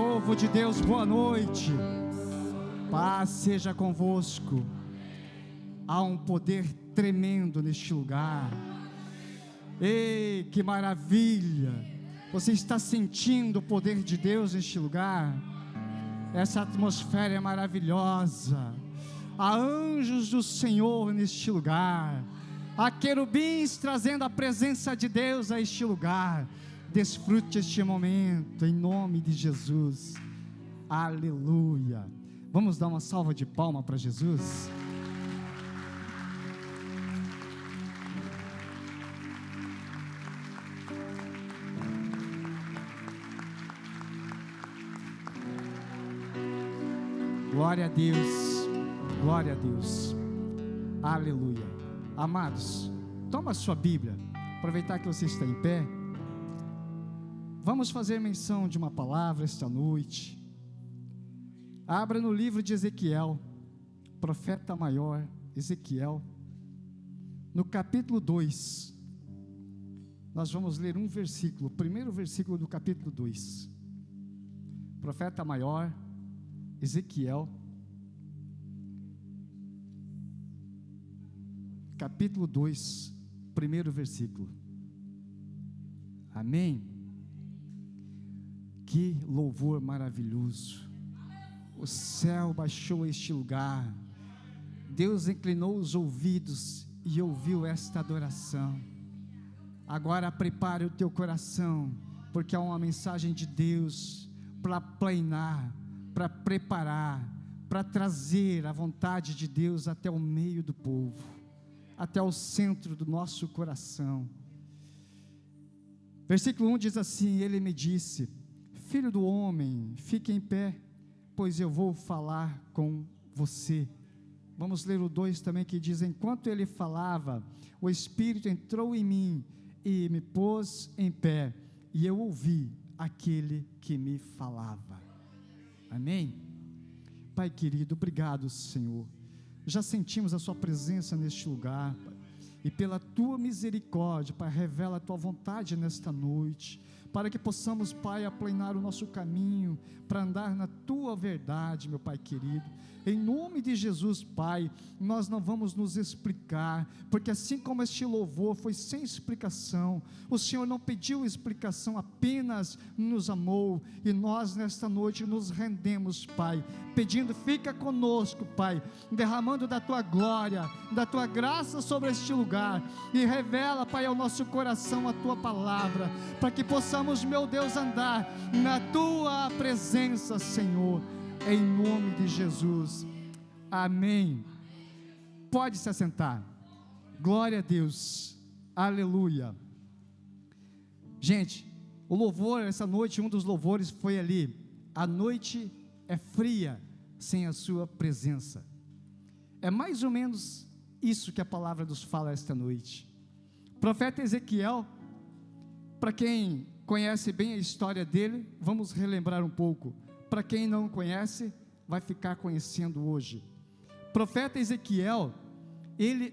Povo de Deus, boa noite. Paz seja convosco. Há um poder tremendo neste lugar. Ei, que maravilha! Você está sentindo o poder de Deus neste lugar? Essa atmosfera é maravilhosa. Há anjos do Senhor neste lugar. Há querubins trazendo a presença de Deus a este lugar. Desfrute este momento em nome de Jesus. Aleluia. Vamos dar uma salva de palmas para Jesus? Glória a Deus, glória a Deus, aleluia. Amados, toma a sua Bíblia, aproveitar que você está em pé. Vamos fazer menção de uma palavra esta noite. Abra no livro de Ezequiel, profeta maior Ezequiel, no capítulo 2, nós vamos ler um versículo, o primeiro versículo do capítulo 2, profeta maior Ezequiel, capítulo 2, primeiro versículo. Amém? Que louvor maravilhoso! O céu baixou a este lugar, Deus inclinou os ouvidos e ouviu esta adoração. Agora prepare o teu coração, porque há uma mensagem de Deus para planear, para preparar, para trazer a vontade de Deus até o meio do povo, até o centro do nosso coração. Versículo 1 diz assim: Ele me disse: Filho do homem, fique em pé, pois eu vou falar com você. Vamos ler o 2 também, que diz: Enquanto ele falava, o Espírito entrou em mim e me pôs em pé, e eu ouvi aquele que me falava. Amém? Pai querido, obrigado, Senhor. Já sentimos a sua presença neste lugar, Pai, e pela tua misericórdia, Pai, revela a tua vontade nesta noite, para que possamos, Pai, aplanar o nosso caminho, para andar na tua verdade, meu Pai querido. Em nome de Jesus, Pai, nós não vamos nos explicar, porque assim como este louvor foi sem explicação, o Senhor não pediu explicação, apenas nos amou, e nós nesta noite nos rendemos, Pai, pedindo: fica conosco, Pai, derramando da tua glória, da tua graça sobre este lugar, e revela, Pai, ao nosso coração a tua palavra, para que possamos, meu Deus, andar na tua presença, Senhor, em nome de Jesus, amém. Pode se assentar. Glória a Deus, aleluia. Gente, o louvor, essa noite, um dos louvores foi ali: a noite é fria sem a sua presença. É mais ou menos isso que a palavra nos fala esta noite. O profeta Ezequiel, para quem conhece bem a história dele, vamos relembrar um pouco. Para quem não conhece, vai ficar conhecendo hoje. Profeta Ezequiel, ele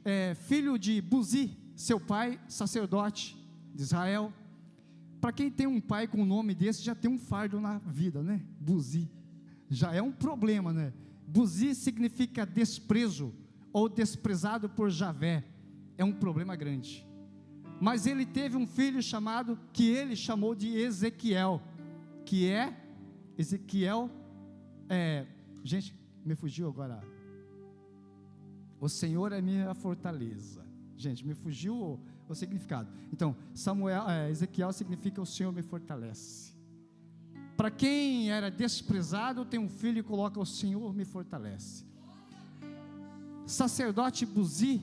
é filho de Buzi, seu pai, sacerdote de Israel. Para quem tem um pai com um nome desse, já tem um fardo na vida, né? Buzi, já é um problema, né? Buzi significa desprezo, ou desprezado por Javé, é um problema grande. Mas ele teve um filho chamado, que ele chamou de Ezequiel, que é Ezequiel, gente, me fugiu agora. O Senhor é minha fortaleza. Gente, me fugiu o significado. Então, Ezequiel significa: o Senhor me fortalece. Para quem era desprezado, tem um filho e coloca: o Senhor me fortalece. Sacerdote Buzi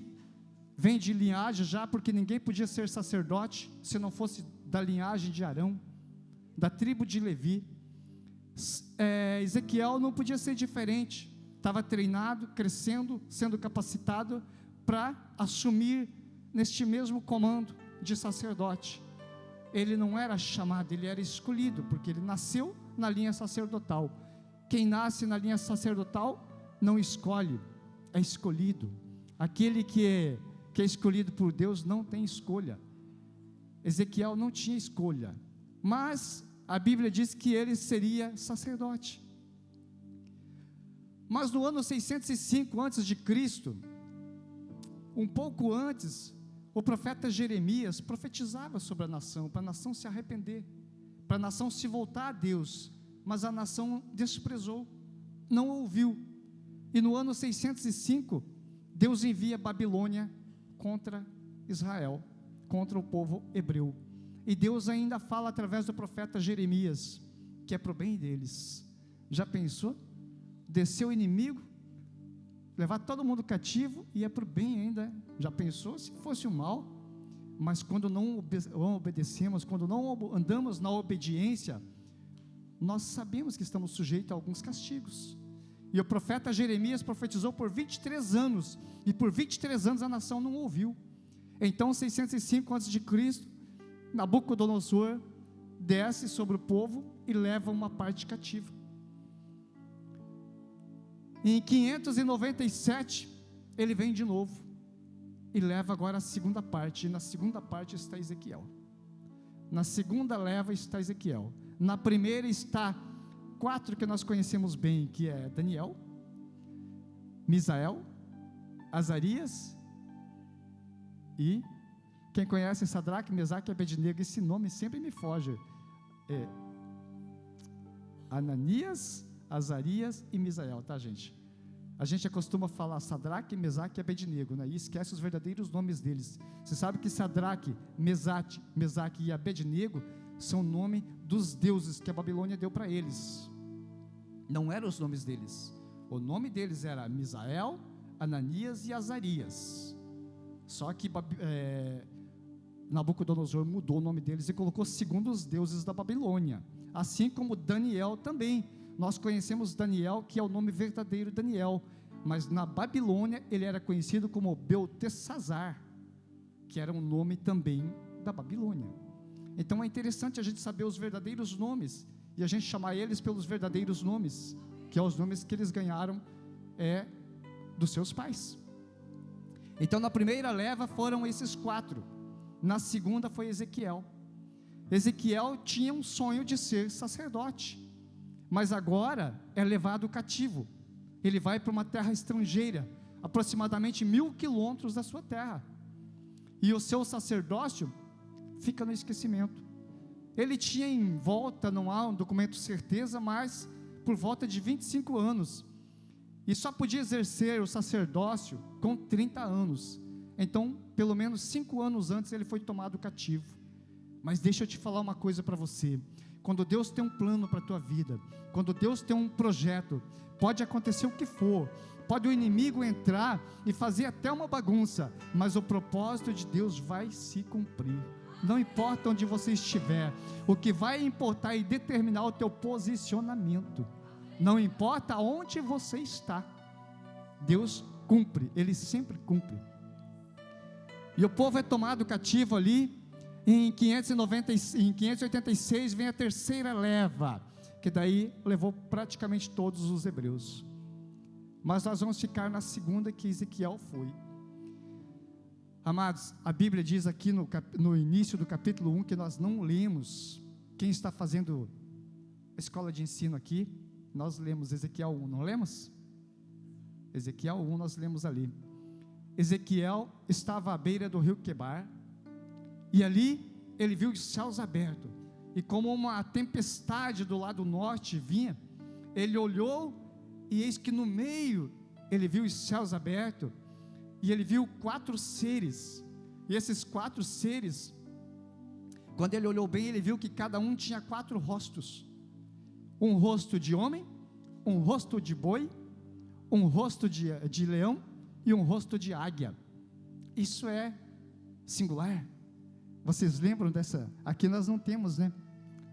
vem de linhagem já, porque ninguém podia ser sacerdote se não fosse da linhagem de Arão, da tribo de Levi. Ezequiel não podia ser diferente, estava treinado, crescendo, sendo capacitado para assumir neste mesmo comando de sacerdote. Ele não era chamado, ele era escolhido, porque ele nasceu na linha sacerdotal. Quem nasce na linha sacerdotal não escolhe, é escolhido. Aquele que é escolhido por Deus não tem escolha. Ezequiel não tinha escolha, mas a Bíblia diz que ele seria sacerdote. Mas no ano 605 antes de Cristo, um pouco antes, o profeta Jeremias profetizava sobre a nação, para a nação se arrepender, para a nação se voltar a Deus, mas a nação desprezou, não ouviu. E no ano 605, Deus envia Babilônia contra Israel, contra o povo hebreu. E Deus ainda fala através do profeta Jeremias, que é para o bem deles. Já pensou? Descer o inimigo, levar todo mundo cativo, e é para o bem ainda. Já pensou se fosse o mal? Mas quando não obedecemos, quando não andamos na obediência, nós sabemos que estamos sujeitos a alguns castigos. E o profeta Jeremias profetizou por 23 anos, e por 23 anos a nação não ouviu. Então, 605 a.C., Nabucodonosor desce sobre o povo e leva uma parte cativa. Em 597, ele vem de novo e leva agora a segunda parte. E na segunda parte está Ezequiel. Na segunda leva está Ezequiel. Na primeira está 4 que nós conhecemos bem, que é Daniel, Misael, Azarias e quem conhece Sadraque, Mesaque e Abednego, esse nome sempre me foge, Ananias, Azarias e Misael, tá, gente? A gente costuma falar Sadraque, Mesaque e Abednego, né? E esquece os verdadeiros nomes deles. Você sabe que Sadraque, Mesaque e Abednego são o nome dos deuses que a Babilônia deu para eles. Não eram os nomes deles. O nome deles era Misael, Ananias e Azarias. Só que Nabucodonosor mudou o nome deles e colocou segundo os deuses da Babilônia. Assim como Daniel também. Nós conhecemos Daniel, que é o nome verdadeiro Daniel, mas na Babilônia ele era conhecido como Beltesazar, que era um nome também da Babilônia. Então é interessante a gente saber os verdadeiros nomes, e a gente chamar eles pelos verdadeiros nomes, que é os nomes que eles ganharam dos seus pais. Então na primeira leva foram esses 4, na segunda foi Ezequiel. Ezequiel tinha um sonho de ser sacerdote, mas agora é levado cativo. Ele vai para uma terra estrangeira, aproximadamente 1000 quilômetros da sua terra, e o seu sacerdócio fica no esquecimento. Ele tinha em volta, não há um documento certeza, mas por volta de 25 anos, e só podia exercer o sacerdócio com 30 anos, então pelo menos 5 anos antes ele foi tomado cativo. Mas deixa eu te falar uma coisa para você: quando Deus tem um plano para a tua vida, quando Deus tem um projeto, pode acontecer o que for, pode o inimigo entrar e fazer até uma bagunça, mas o propósito de Deus vai se cumprir. Não importa onde você estiver, o que vai importar e determinar o teu posicionamento. Não importa onde você está, Deus cumpre, Ele sempre cumpre. E o povo é tomado cativo ali. Em 586 vem a terceira leva, que daí levou praticamente todos os hebreus. Mas nós vamos ficar na segunda, que Ezequiel foi. Amados, a Bíblia diz aqui no início do capítulo 1, que nós não lemos. Quem está fazendo a escola de ensino aqui, nós lemos Ezequiel 1, não lemos? Ezequiel 1 nós lemos ali. Ezequiel estava à beira do rio Quebar, e ali ele viu os céus abertos, e como uma tempestade do lado norte vinha, ele olhou, e eis que no meio ele viu os céus abertos, e ele viu 4 seres, e esses 4 seres, quando ele olhou bem, ele viu que cada um tinha 4 rostos, um rosto de homem, um rosto de boi, um rosto de leão, e um rosto de águia. Isso é singular. Vocês lembram dessa? Aqui nós não temos, né?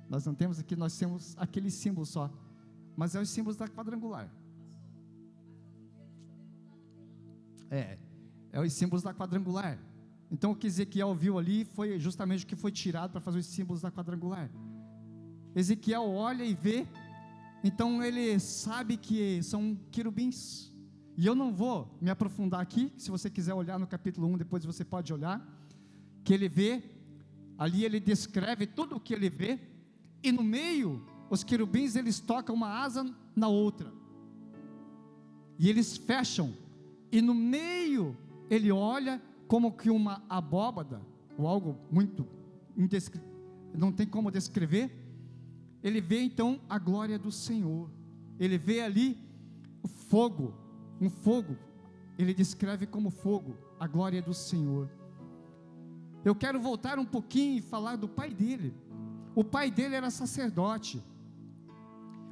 Nós não temos aqui, nós temos aquele símbolo só, mas é os símbolos da quadrangular. É os símbolos da quadrangular. Então o que Ezequiel viu ali foi justamente o que foi tirado para fazer os símbolos da quadrangular. Ezequiel olha e vê, então ele sabe que são querubins, e eu não vou me aprofundar aqui. Se você quiser olhar no capítulo 1, depois você pode olhar, que ele vê, ali ele descreve tudo o que ele vê, e no meio, os querubins, eles tocam uma asa na outra, e eles fecham, e no meio, ele olha como que uma abóbada, ou algo muito, não tem como descrever. Ele vê então a glória do Senhor, ele vê ali o fogo, um fogo, ele descreve como fogo, a glória do Senhor. Eu quero voltar um pouquinho e falar do pai dele. O pai dele era sacerdote,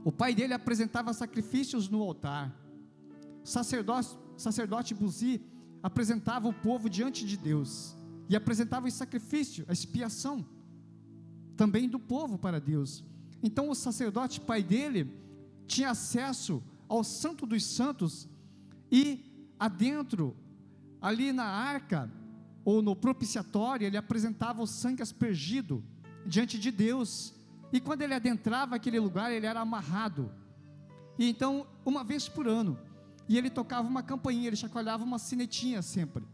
o pai dele apresentava sacrifícios no altar. Sacerdote Buzi apresentava o povo diante de Deus, e apresentava o sacrifício, a expiação, também do povo para Deus. Então o sacerdote pai dele tinha acesso ao Santo dos Santos, e adentro, ali na arca, ou no propiciatório, ele apresentava o sangue aspergido diante de Deus, e quando ele adentrava aquele lugar, ele era amarrado, e então, uma vez por ano, e ele tocava uma campainha, ele chacoalhava uma sinetinha sempre.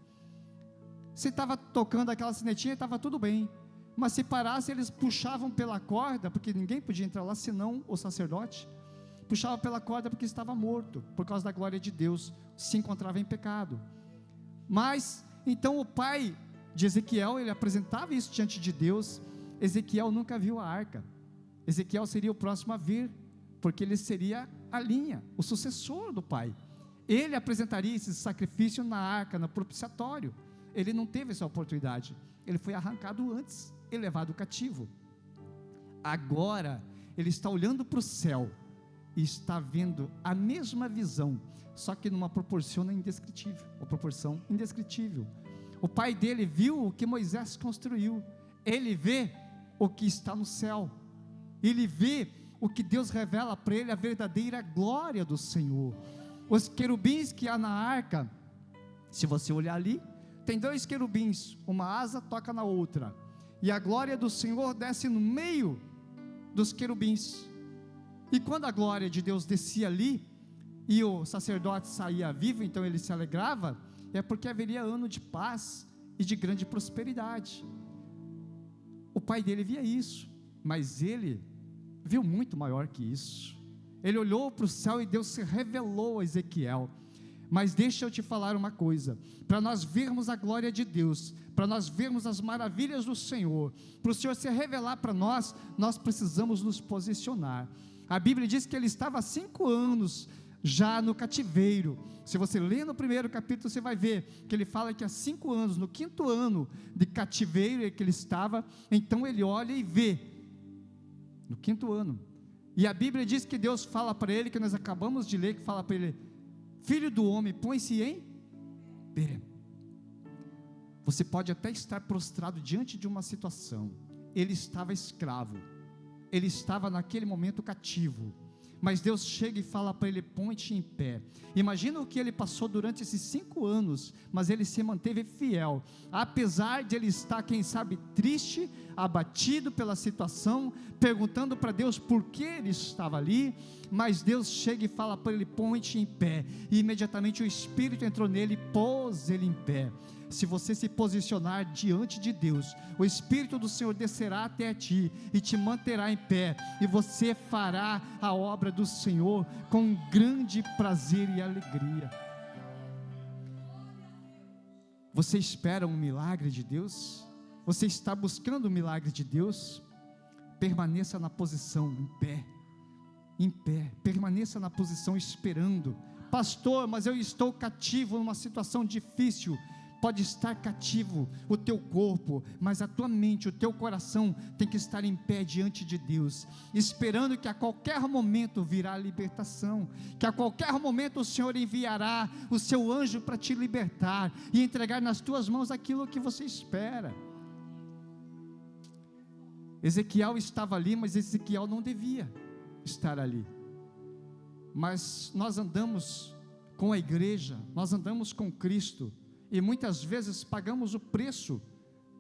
Se estava tocando aquela sinetinha, estava tudo bem, mas se parasse, eles puxavam pela corda, porque ninguém podia entrar lá, senão o sacerdote, puxava pela corda porque estava morto, por causa da glória de Deus, se encontrava em pecado. Mas, então o pai de Ezequiel, ele apresentava isso diante de Deus. Ezequiel nunca viu a arca, Ezequiel seria o próximo a vir, porque ele seria a linha, o sucessor do pai. Ele apresentaria esse sacrifício na arca, no propiciatório. Ele não teve essa oportunidade, ele foi arrancado antes e levado cativo. Agora, ele está olhando para o céu, e está vendo a mesma visão, só que numa proporção indescritível, uma proporção indescritível. O pai dele viu o que Moisés construiu, ele vê o que está no céu, ele vê o que Deus revela para ele, a verdadeira glória do Senhor. Os querubins que há na arca, se você olhar ali, tem 2 querubins, uma asa toca na outra, e a glória do Senhor desce no meio dos querubins. E quando a glória de Deus descia ali, e o sacerdote saía vivo, então ele se alegrava, é porque haveria ano de paz e de grande prosperidade. O pai dele via isso, mas ele viu muito maior que isso. Ele olhou para o céu e Deus se revelou a Ezequiel. Mas deixa eu te falar uma coisa, para nós vermos a glória de Deus, para nós vermos as maravilhas do Senhor, para o Senhor se revelar para nós, nós precisamos nos posicionar. A Bíblia diz que ele estava há 5 anos já no cativeiro. Se você ler no primeiro capítulo, você vai ver que ele fala que há 5 anos, no 5º ano de cativeiro que ele estava, então ele olha e vê, no 5º ano, e a Bíblia diz que Deus fala para ele, que nós acabamos de ler, que fala para ele: filho do homem, põe-se em pé. Você pode até estar prostrado diante de uma situação. Ele estava escravo, ele estava naquele momento cativo, mas Deus chega e fala para ele: põe-te em pé. Imagina o que ele passou durante esses 5 anos, mas ele se manteve fiel, apesar de ele estar, quem sabe, triste, abatido pela situação, perguntando para Deus por que ele estava ali, mas Deus chega e fala para ele: põe-te em pé, e imediatamente o Espírito entrou nele e pôs ele em pé. Se você se posicionar diante de Deus, o Espírito do Senhor descerá até ti e te manterá em pé, e você fará a obra do Senhor com grande prazer e alegria. Você espera um milagre de Deus? Você está buscando o milagre de Deus? Permaneça na posição, em pé, permaneça na posição esperando. Pastor, mas eu estou cativo numa situação difícil. Pode estar cativo o teu corpo, mas a tua mente, o teu coração tem que estar em pé diante de Deus, esperando que a qualquer momento virá a libertação, que a qualquer momento o Senhor enviará o seu anjo para te libertar e entregar nas tuas mãos aquilo que você espera. Ezequiel estava ali, mas Ezequiel não devia estar ali. Mas nós andamos com a igreja, nós andamos com Cristo, e muitas vezes pagamos o preço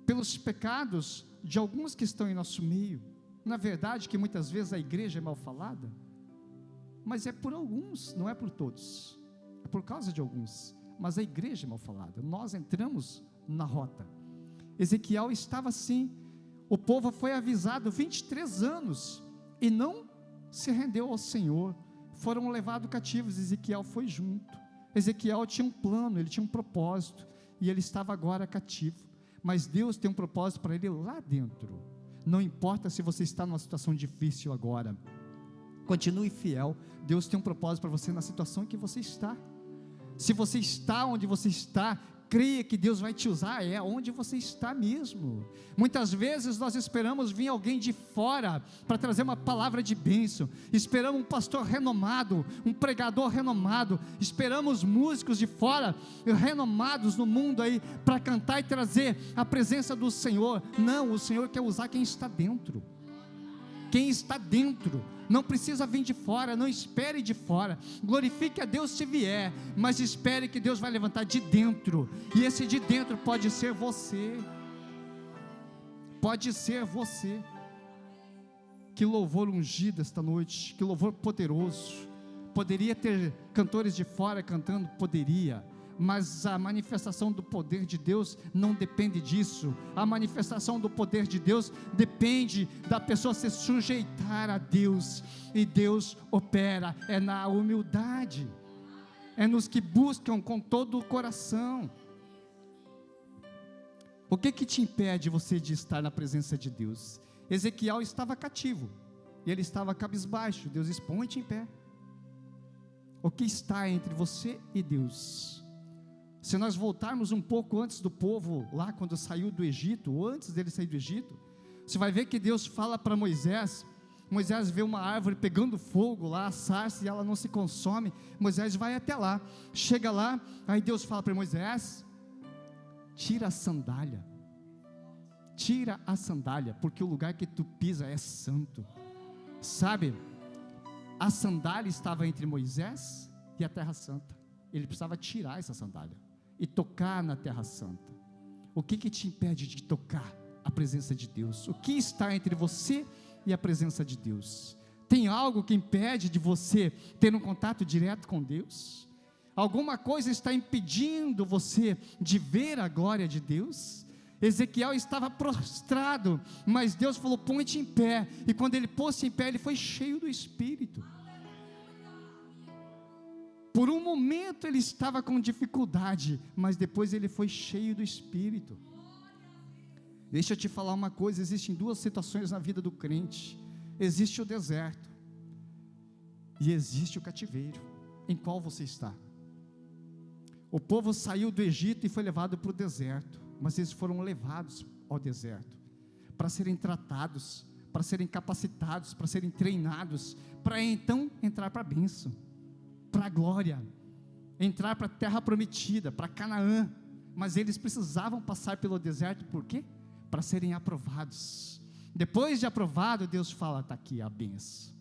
pelos pecados de alguns que estão em nosso meio. Na verdade, que muitas vezes a igreja é mal falada, mas é por alguns, não é por todos, é por causa de alguns, mas a igreja é mal falada. Nós entramos na rota. Ezequiel estava assim, O povo foi avisado 23 anos e não se rendeu ao Senhor, foram levados cativos. Ezequiel foi junto. Ezequiel tinha um plano, ele tinha um propósito, e ele estava agora cativo, mas Deus tem um propósito para ele lá dentro. Não importa se você está numa situação difícil agora, continue fiel. Deus tem um propósito para você na situação em que você está. Se você está onde você está, creia que Deus vai te usar, é onde você está mesmo. Muitas vezes nós esperamos vir alguém de fora para trazer uma palavra de bênção, esperamos um pastor renomado, um pregador renomado, esperamos músicos de fora, renomados no mundo aí, para cantar e trazer a presença do Senhor. Não, o Senhor quer usar quem está dentro. Quem está dentro, não precisa vir de fora, não espere de fora, glorifique a Deus se vier, mas espere que Deus vai levantar de dentro, e esse de dentro pode ser você, que louvor ungido esta noite, que louvor poderoso. Poderia ter cantores de fora cantando, poderia, mas a manifestação do poder de Deus não depende disso. A manifestação do poder de Deus depende da pessoa se sujeitar a Deus, e Deus opera, é na humildade, é nos que buscam com todo o coração. O que te impede você de estar na presença de Deus? Ezequiel estava cativo, e ele estava cabisbaixo. Deus diz: põe-te em pé. O que está entre você e Deus? Se nós voltarmos um pouco antes do povo, lá quando saiu do Egito, ou antes dele sair do Egito, você vai ver que Deus fala para Moisés. Moisés vê uma árvore pegando fogo lá, a sarça, e ela não se consome. Moisés vai até lá, chega lá, aí Deus fala para Moisés: tira a sandália, porque o lugar que tu pisa é santo. Sabe, a sandália estava entre Moisés e a terra santa. Ele precisava tirar essa sandália e tocar na terra santa. O que te impede de tocar a presença de Deus? O que está entre você e a presença de Deus? Tem algo que impede de você ter um contato direto com Deus? Alguma coisa está impedindo você de ver a glória de Deus? Ezequiel estava prostrado, mas Deus falou: põe-te em pé, e quando ele pôs-se em pé, ele foi cheio do Espírito. Por um momento ele estava com dificuldade, mas depois ele foi cheio do Espírito. Deixa eu te falar uma coisa: existem duas situações na vida do crente. Existe o deserto e existe o cativeiro. Em qual você está? O povo saiu do Egito e foi levado para o deserto, mas eles foram levados ao deserto para serem tratados, para serem capacitados, para serem treinados, para então entrar para a bênção, para a glória, entrar para a terra prometida, para Canaã. Mas eles precisavam passar pelo deserto. Por quê? Para serem aprovados. Depois de aprovado, Deus fala: está aqui a bênção.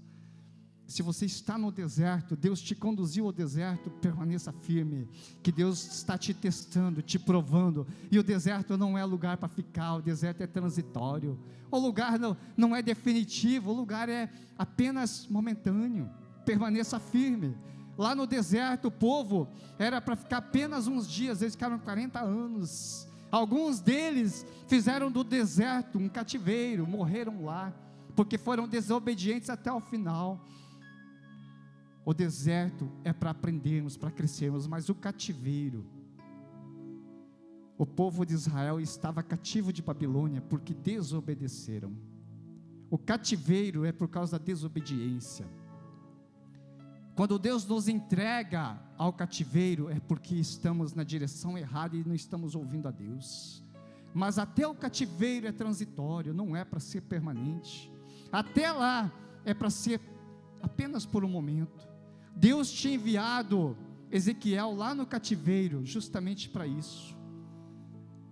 Se você está no deserto, Deus te conduziu ao deserto, permaneça firme, que Deus está te testando, te provando. E o deserto não é lugar para ficar, o deserto é transitório, o lugar não é definitivo, o lugar é apenas momentâneo. Permaneça firme. Lá no deserto, o povo era para ficar apenas uns dias, eles ficaram 40 anos. Alguns deles fizeram do deserto um cativeiro, morreram lá, porque foram desobedientes até o final. O deserto é para aprendermos, para crescermos, mas o cativeiro, o povo de Israel estava cativo de Babilônia, porque desobedeceram. O cativeiro é por causa da desobediência. Quando Deus nos entrega ao cativeiro, é porque estamos na direção errada e não estamos ouvindo a Deus. Mas até o cativeiro é transitório, não é para ser permanente. Até lá é para ser apenas por um momento. Deus tinha enviado Ezequiel lá no cativeiro justamente para isso,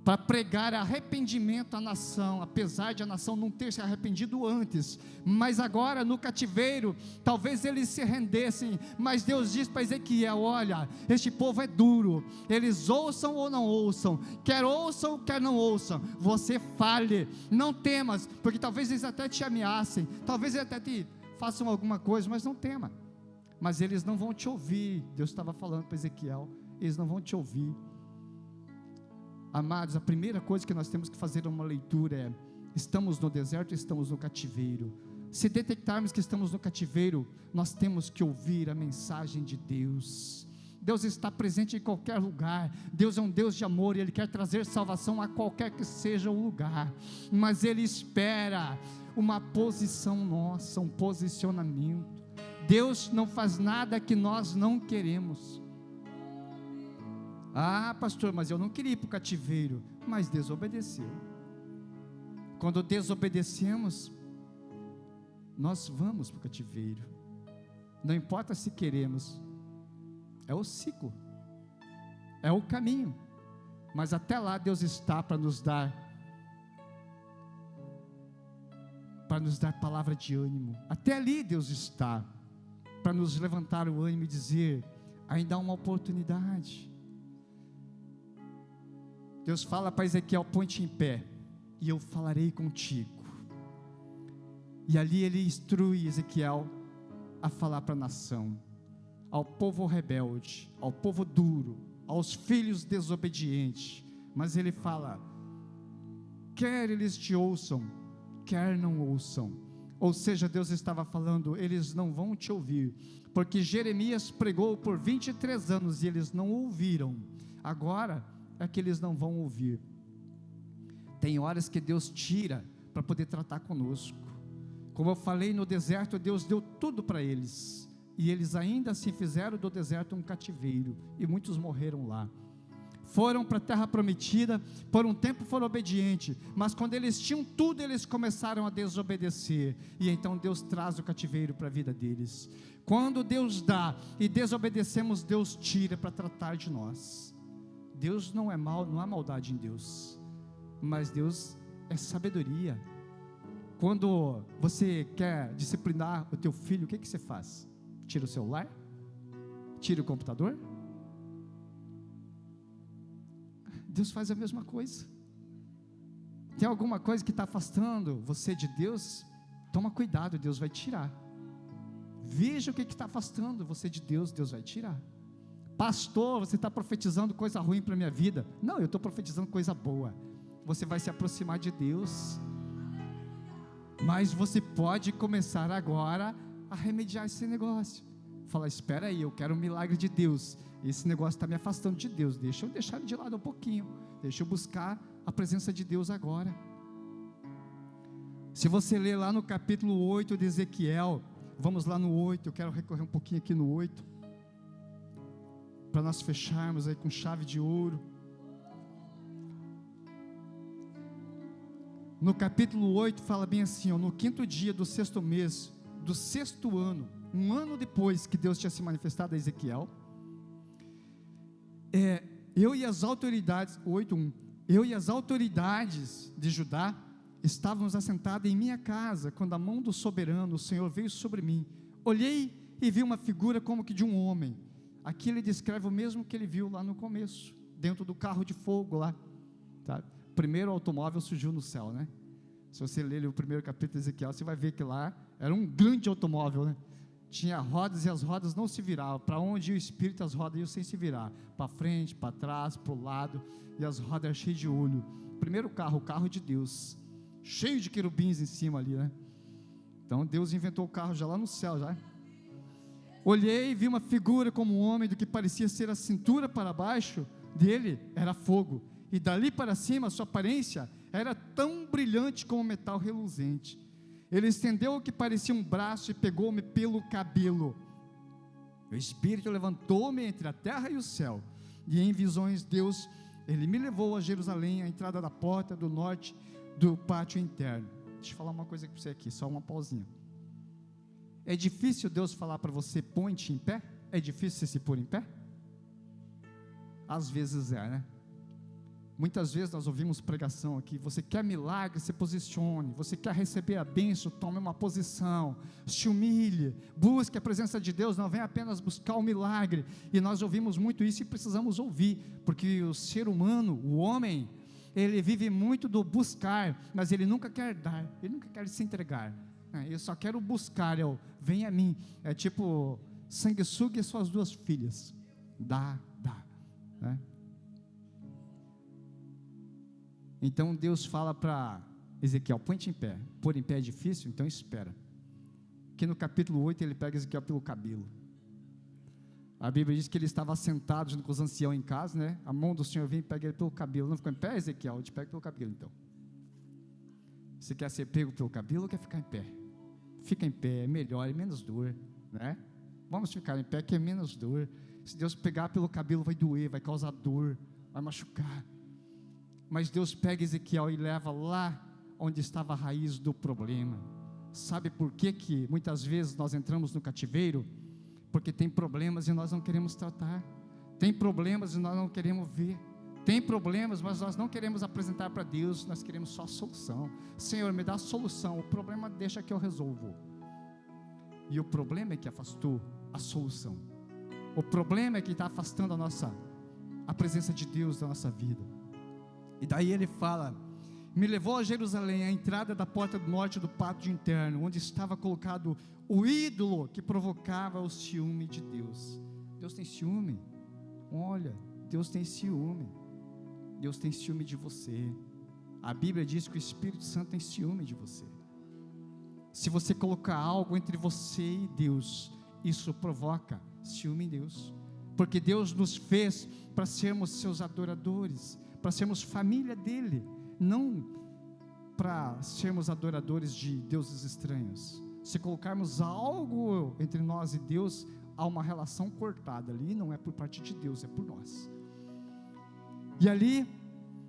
para pregar arrependimento à nação, apesar de a nação não ter se arrependido antes, mas agora no cativeiro, talvez eles se rendessem, mas Deus diz para Ezequiel: olha, este povo é duro, eles ouçam ou não ouçam, quer não ouçam, você fale, não temas, porque talvez eles até te ameacem, talvez eles até te façam alguma coisa, mas não tema, mas eles não vão te ouvir. Deus estava falando para Ezequiel: eles não vão te ouvir. Amados, a primeira coisa que nós temos que fazer uma leitura é: estamos no deserto, estamos no cativeiro. Se detectarmos que estamos no cativeiro, nós temos que ouvir a mensagem de Deus. Deus está presente em qualquer lugar. Deus é um Deus de amor e Ele quer trazer salvação a qualquer que seja o lugar, mas Ele espera uma posição nossa, um posicionamento. Deus não faz nada que nós não queremos. Ah, pastor, mas eu não queria ir para o cativeiro, mas desobedeceu. Quando desobedecemos, nós vamos para o cativeiro. Não importa se queremos, é o ciclo, é o caminho, mas até lá Deus está para nos dar palavra de ânimo. Até ali Deus está para nos levantar o ânimo e dizer: ainda há uma oportunidade. Deus fala para Ezequiel: põe-te em pé e eu falarei contigo. E ali Ele instrui Ezequiel a falar para a nação, ao povo rebelde, ao povo duro, aos filhos desobedientes. Mas Ele fala: quer eles te ouçam, quer não ouçam. Ou seja, Deus estava falando: eles não vão te ouvir, porque Jeremias pregou por 23 anos e eles não ouviram. Agora é que eles não vão ouvir. Tem horas que Deus tira para poder tratar conosco. Como eu falei, no deserto Deus deu tudo para eles, e eles ainda assim fizeram do deserto um cativeiro, e muitos morreram lá. Foram para a terra prometida, por um tempo foram obedientes, mas quando eles tinham tudo, eles começaram a desobedecer, e então Deus traz o cativeiro para a vida deles. Quando Deus dá e desobedecemos, Deus tira para tratar de nós. Deus não é mal, não há maldade em Deus, mas Deus é sabedoria. Quando você quer disciplinar o teu filho, o que você faz? Tira o celular? Tira o computador? Deus faz a mesma coisa. Tem alguma coisa que está afastando você de Deus? Toma cuidado, Deus vai tirar. Veja o que está afastando você de Deus, Deus vai tirar. Pastor, você está profetizando coisa ruim para a minha vida. Não, eu estou profetizando coisa boa. Você vai se aproximar de Deus, mas você pode começar agora a remediar esse negócio. Falar: espera aí, eu quero um milagre de Deus, esse negócio está me afastando de Deus, deixa eu deixar ele de lado um pouquinho, deixa eu buscar a presença de Deus agora. Se você ler lá no capítulo 8 de Ezequiel, vamos lá no 8, eu quero recorrer um pouquinho aqui no 8, para nós fecharmos aí com chave de ouro. No capítulo 8 fala bem assim, ó: no 5º dia do 6º mês, do 6º ano, um ano depois que Deus tinha se manifestado a Ezequiel, eu e as autoridades, 8:1, eu e as autoridades de Judá estávamos assentados em minha casa, quando a mão do soberano, o Senhor, veio sobre mim. Olhei e vi uma figura como que de um homem. Aqui ele descreve o mesmo que ele viu lá no começo, dentro do carro de fogo lá, tá? O primeiro automóvel surgiu no céu, né? Se você ler o primeiro capítulo de Ezequiel, você vai ver que lá era um grande automóvel, né? Tinha rodas e as rodas não se viravam. Para onde ia o Espírito, as rodas iam sem se virar, para frente, para trás, para o lado, e as rodas eram cheias de olho. Primeiro carro, o carro de Deus, cheio de querubins em cima ali, né? Então Deus inventou o carro já lá no céu, já. Olhei e vi uma figura como um homem, do que parecia ser a cintura para baixo dele era fogo, e dali para cima a sua aparência era tão brilhante como metal reluzente. Ele estendeu o que parecia um braço e pegou-me pelo cabelo. O Espírito levantou-me entre a terra e o céu, e em visões Deus, Ele me levou a Jerusalém, à entrada da porta do norte do pátio interno. Deixa eu falar uma coisa para você aqui, só uma pausinha. É difícil Deus falar para você: põe-te em pé? É difícil você se pôr em pé? Às vezes é, né? Muitas vezes nós ouvimos pregação aqui: você quer milagre, se posicione. Você quer receber a bênção, tome uma posição, se humilhe, busque a presença de Deus, não vem apenas buscar o milagre. E nós ouvimos muito isso e precisamos ouvir, porque o ser humano, o homem, ele vive muito do buscar, mas ele nunca quer dar, ele nunca quer se entregar. Eu só quero buscar, vem a mim. É tipo sanguessuga e suas 2 filhas, dá, né? Então Deus fala para Ezequiel, põe-te em pé. Pôr em pé é difícil, então espera. Que no capítulo 8 ele pega Ezequiel pelo cabelo. A Bíblia diz que ele estava sentado junto com os anciãos em casa, né? A mão do Senhor vem e pega ele pelo cabelo. Não ficou em pé, Ezequiel? Eu te pego pelo cabelo, então. Você quer ser pego pelo cabelo ou quer ficar em pé? Fica em pé, é melhor, é menos dor, né? Vamos ficar em pé que é menos dor. Se Deus pegar pelo cabelo vai doer, vai causar dor, vai machucar. Mas Deus pega Ezequiel e leva lá onde estava a raiz do problema. Sabe por que muitas vezes nós entramos no cativeiro? Porque tem problemas e nós não queremos tratar. Tem problemas e nós não queremos ver. Tem problemas, mas nós não queremos apresentar para Deus, nós queremos só a solução. Senhor, me dá a solução, o problema deixa que eu resolvo. E o problema é que afastou a solução. O problema é que está afastando a presença de Deus da nossa vida. E daí ele fala: me levou a Jerusalém, à entrada da porta do norte do pátio interno, onde estava colocado o ídolo que provocava o ciúme de Deus. Deus tem ciúme? Olha, Deus tem ciúme. Deus tem ciúme de você. A Bíblia diz que o Espírito Santo tem ciúme de você. Se você colocar algo entre você e Deus, isso provoca ciúme em Deus, porque Deus nos fez para sermos seus adoradores, para sermos família dele, não para sermos adoradores de deuses estranhos. Se colocarmos algo entre nós e Deus, há uma relação cortada ali, não é por parte de Deus, é por nós. E ali,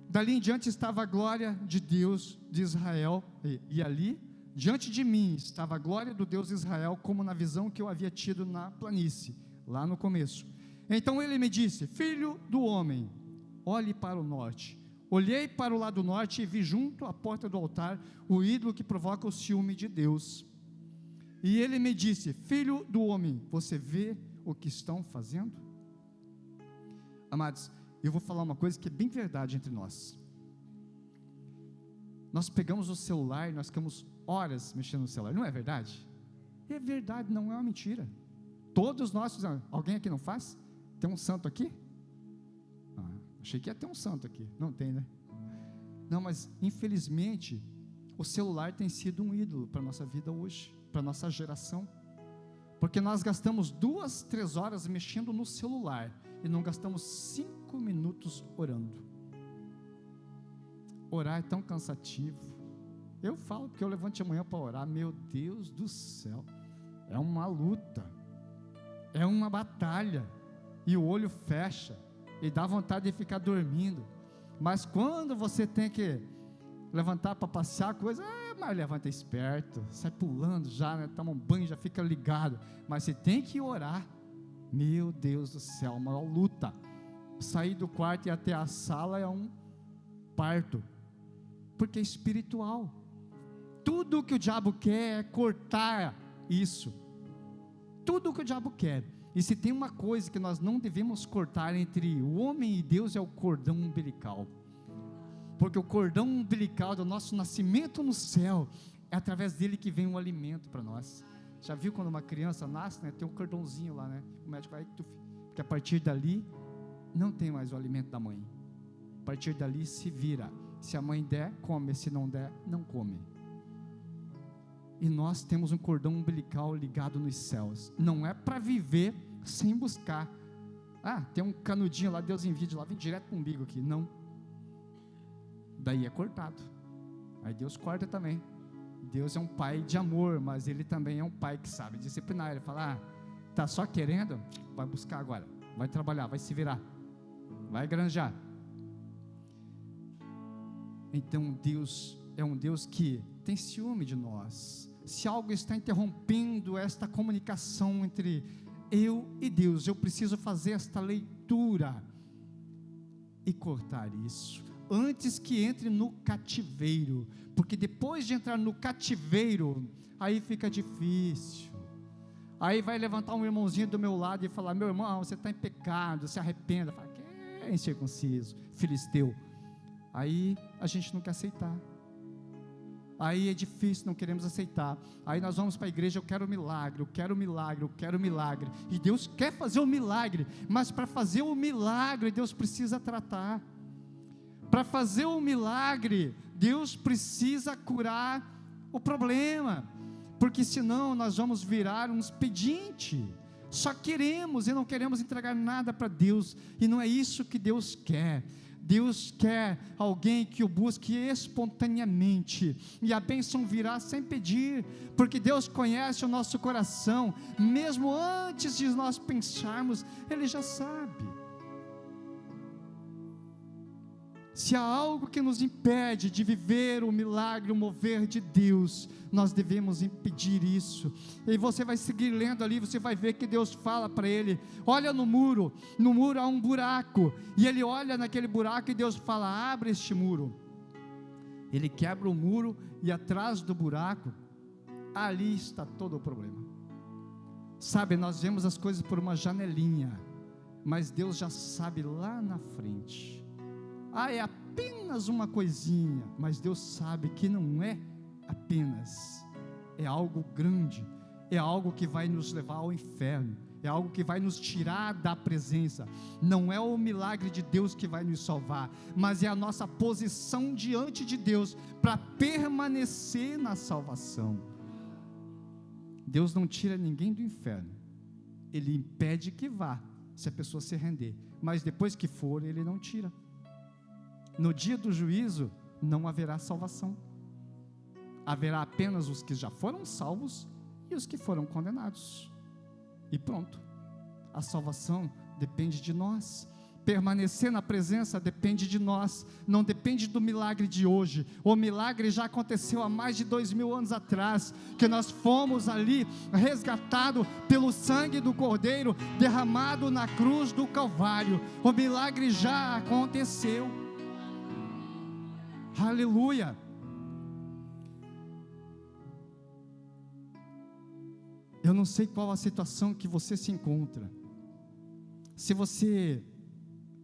dali em diante estava a glória de Deus de Israel, e ali, diante de mim, estava a glória do Deus de Israel, como na visão que eu havia tido na planície, lá no começo. Então ele me disse: filho do homem, olhe para o norte. Olhei para o lado norte e vi junto à porta do altar o ídolo que provoca o ciúme de Deus. E ele me disse: filho do homem, você vê o que estão fazendo? Amados, eu vou falar uma coisa que é bem verdade entre nós. Nós pegamos o celular e nós ficamos horas mexendo no celular, não é verdade? É verdade, não é uma mentira. Todos nós fizemos. Alguém aqui não faz? Tem um santo aqui? Achei que ia ter um santo aqui. Não tem, né? Não, mas infelizmente o celular tem sido um ídolo para a nossa vida hoje, para a nossa geração, porque nós gastamos 2, 3 horas mexendo no celular e não gastamos 5 minutos orando. Orar é tão cansativo. Eu falo porque eu levanto de manhã para orar, meu Deus do céu, é uma luta, é uma batalha, e o olho fecha, e dá vontade de ficar dormindo, mas quando você tem que levantar para passear, mas levanta esperto, sai pulando já, né? Toma um banho, já fica ligado, mas você tem que orar. Meu Deus do céu, uma luta. Sair do quarto e ir até a sala é um parto, porque é espiritual. Tudo que o diabo quer é cortar isso, tudo que o diabo quer. E se tem uma coisa que nós não devemos cortar entre o homem e Deus, é o cordão umbilical, porque o cordão umbilical do nosso nascimento no céu, é através dele que vem o alimento para nós. Já viu quando uma criança nasce, né? Tem um cordãozinho lá, né? O médico vai, porque a partir dali não tem mais o alimento da mãe. A partir dali se vira. Se a mãe der, come. Se não der, não come. E nós temos um cordão umbilical ligado nos céus. Não é para viver sem buscar. Tem um canudinho lá, Deus envia lá, vem direto para o umbigo aqui. Não. Daí é cortado. Aí Deus corta também. Deus é um pai de amor, mas ele também é um pai que sabe disciplinar. Ele fala: tá só querendo? Vai buscar agora, vai trabalhar, vai se virar, vai granjar. Então Deus é um Deus que tem ciúme de nós. Se algo está interrompendo esta comunicação entre eu e Deus, eu preciso fazer esta leitura e cortar isso antes que entre no cativeiro, porque depois de entrar no cativeiro, aí fica difícil. Aí vai levantar um irmãozinho do meu lado e falar: meu irmão, você está em pecado, se arrependa. Fala: que é incircunciso, filisteu. Aí a gente não quer aceitar. Aí é difícil, não queremos aceitar. Aí nós vamos para a igreja: eu quero milagre, eu quero milagre, eu quero milagre. E Deus quer fazer o milagre, mas para fazer o milagre Deus precisa tratar. Para fazer o milagre, Deus precisa curar o problema, porque senão nós vamos virar uns pedintes, só queremos e não queremos entregar nada para Deus, e não é isso que Deus quer. Deus quer alguém que o busque espontaneamente, e a bênção virá sem pedir, porque Deus conhece o nosso coração, mesmo antes de nós pensarmos, Ele já sabe. Se há algo que nos impede de viver o milagre, o mover de Deus, nós devemos impedir isso. E você vai seguir lendo ali, você vai ver que Deus fala para ele: olha no muro há um buraco, e ele olha naquele buraco e Deus fala: abre este muro. Ele quebra o muro e atrás do buraco, ali está todo o problema. Sabe, nós vemos as coisas por uma janelinha, mas Deus já sabe lá na frente. É apenas uma coisinha, mas Deus sabe que não é apenas, é algo grande, é algo que vai nos levar ao inferno, é algo que vai nos tirar da presença. Não é o milagre de Deus que vai nos salvar, mas é a nossa posição diante de Deus, para permanecer na salvação. Deus não tira ninguém do inferno, Ele impede que vá, se a pessoa se render, mas depois que for, Ele não tira. No dia do juízo, não haverá salvação, haverá apenas os que já foram salvos, e os que foram condenados, e pronto. A salvação depende de nós, permanecer na presença depende de nós, não depende do milagre de hoje. O milagre já aconteceu há mais de 2000 anos atrás, que nós fomos ali resgatados pelo sangue do Cordeiro, derramado na cruz do Calvário. O milagre já aconteceu, aleluia. Eu não sei qual a situação que você se encontra, se você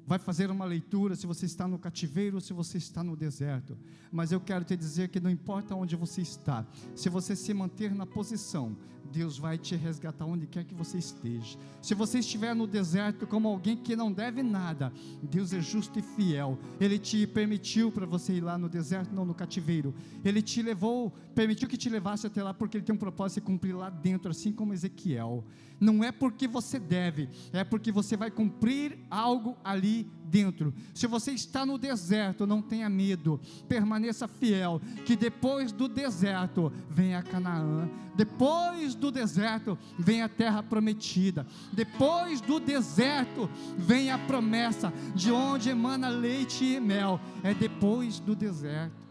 vai fazer uma leitura, se você está no cativeiro ou se você está no deserto, mas eu quero te dizer que não importa onde você está, se você se manter na posição, Deus vai te resgatar onde quer que você esteja. Se você estiver no deserto como alguém que não deve nada, Deus é justo e fiel, Ele te permitiu para você ir lá no deserto, não no cativeiro. Ele te levou, permitiu que te levasse até lá, porque Ele tem um propósito de cumprir lá dentro, assim como Ezequiel. Não é porque você deve, é porque você vai cumprir algo ali dentro. Se você está no deserto, não tenha medo, permaneça fiel, que depois do deserto vem a Canaã, depois do deserto vem a terra prometida, depois do deserto vem a promessa, de onde emana leite e mel, é depois do deserto.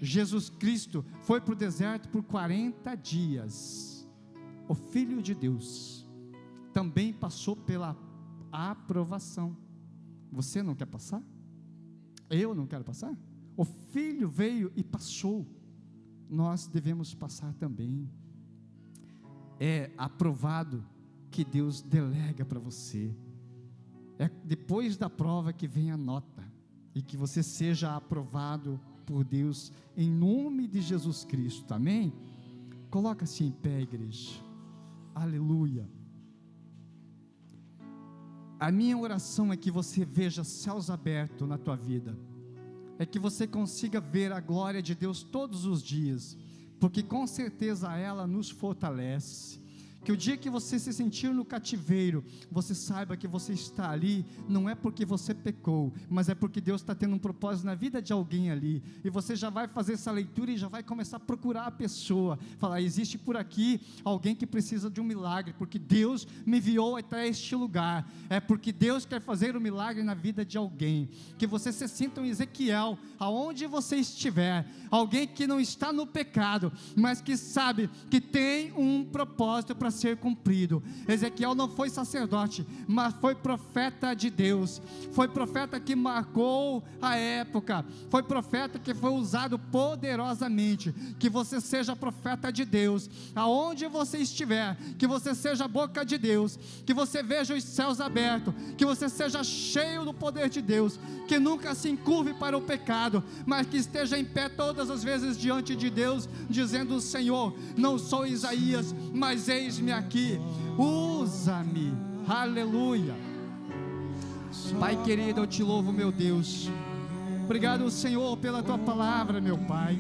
Jesus Cristo foi para o deserto por 40 dias, o Filho de Deus também passou pela aprovação. Você não quer passar? Eu não quero passar? O Filho veio e passou, nós devemos passar também. É aprovado que Deus delega para você, é depois da prova que vem a nota, e que você seja aprovado por Deus, em nome de Jesus Cristo, amém? Coloca-se em pé, igreja, aleluia. A minha oração é que você veja céus abertos na tua vida, é que você consiga ver a glória de Deus todos os dias, porque com certeza ela nos fortalece. Que o dia que você se sentir no cativeiro, você saiba que você está ali, não é porque você pecou, mas é porque Deus está tendo um propósito na vida de alguém ali, e você já vai fazer essa leitura e já vai começar a procurar a pessoa, falar: existe por aqui alguém que precisa de um milagre, porque Deus me enviou até este lugar, é porque Deus quer fazer um milagre na vida de alguém. Que você se sinta um Ezequiel, aonde você estiver, alguém que não está no pecado, mas que sabe que tem um propósito para ser cumprido. Ezequiel não foi sacerdote, mas foi profeta de Deus, foi profeta que marcou a época, foi profeta que foi usado poderosamente. Que você seja profeta de Deus, aonde você estiver, que você seja a boca de Deus, que você veja os céus abertos, que você seja cheio do poder de Deus, que nunca se encurve para o pecado, mas que esteja em pé todas as vezes diante de Deus, dizendo: Senhor, não sou Isaías, mas eis-me aqui, usa-me, aleluia. Pai querido, eu te louvo, meu Deus, Obrigado, Senhor, pela tua palavra, meu Pai.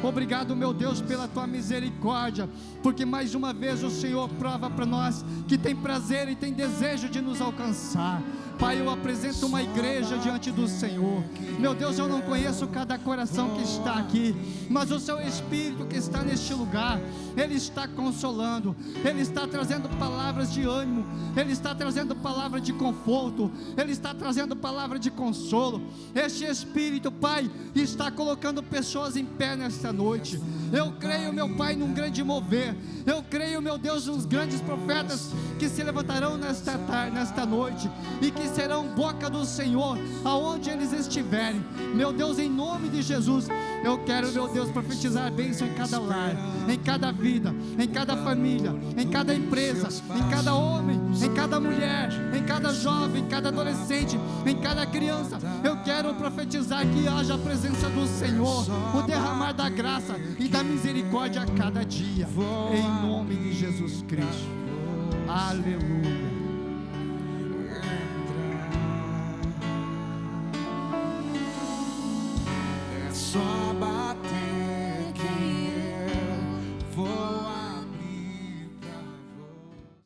Obrigado, meu Deus, pela tua misericórdia, porque mais uma vez o Senhor prova para nós que tem prazer e tem desejo de nos alcançar. Pai, eu apresento uma igreja diante do Senhor. Meu Deus, eu não conheço cada coração que está aqui, mas o seu Espírito que está neste lugar, Ele está consolando, Ele está trazendo palavras de ânimo, Ele está trazendo palavra de conforto, Ele está trazendo palavra de consolo. Este Espírito, Pai, está colocando pessoas em pé nesta noite. Eu creio, meu Pai, num grande mover. Eu creio, meu Deus, nos grandes profetas que se levantarão nesta noite e que serão boca do Senhor aonde eles estiverem. Meu Deus, em nome de Jesus, eu quero, meu Deus, profetizar a bênção em cada lar, em cada vida, em cada família, em cada empresa, em cada homem, em cada mulher, em cada jovem, em cada adolescente, em cada criança. Eu quero profetizar que haja a presença do Senhor, o derramar da graça e da misericórdia a cada dia, em nome de Jesus Cristo. Aleluia. Só